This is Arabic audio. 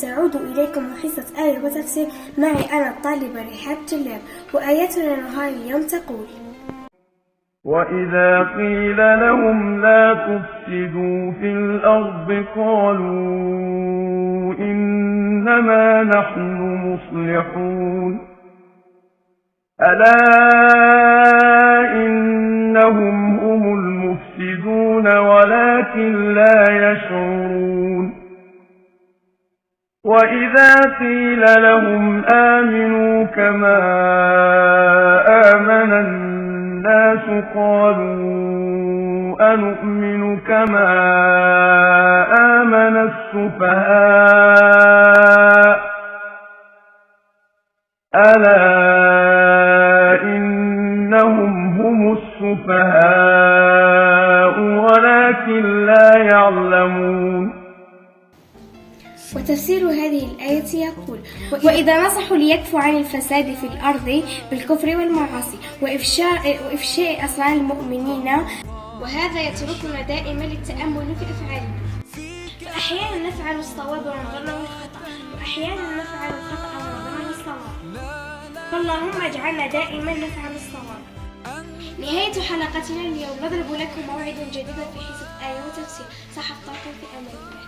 تعود إليكم حصة آية وتفسير معي أنا الطالبة رحاب جلال، وآياتنا نهار اليوم تقول: وإذا قيل لهم لا تفسدوا في الأرض قالوا إنما نحن مصلحون ألا إنهم هم المفسدون ولكن لا يشعرون وإذا قيل لهم آمنوا كما آمن الناس قالوا أنؤمن كما آمن السفهاء ألا إنهم هم السفهاء ولكن لا يعلمون. وتفسير هذه الآية يقول: وإذا نصحوا ليكفوا عن الفساد في الأرض بالكفر والمعاصي وإفشاء أسرار المؤمنين، وهذا يتركنا دائما للتأمل في أفعالنا، فأحيانا نفعل الصواب ونظن الخطأ، وأحيانا نفعل الخطأ ونظن الصواب، فاللهم اجعلنا دائما نفعل الصواب. نهاية حلقتنا اليوم، نضرب لكم موعدا جديدا في حصة آية وتفسير. صحفتكم في أمان الله.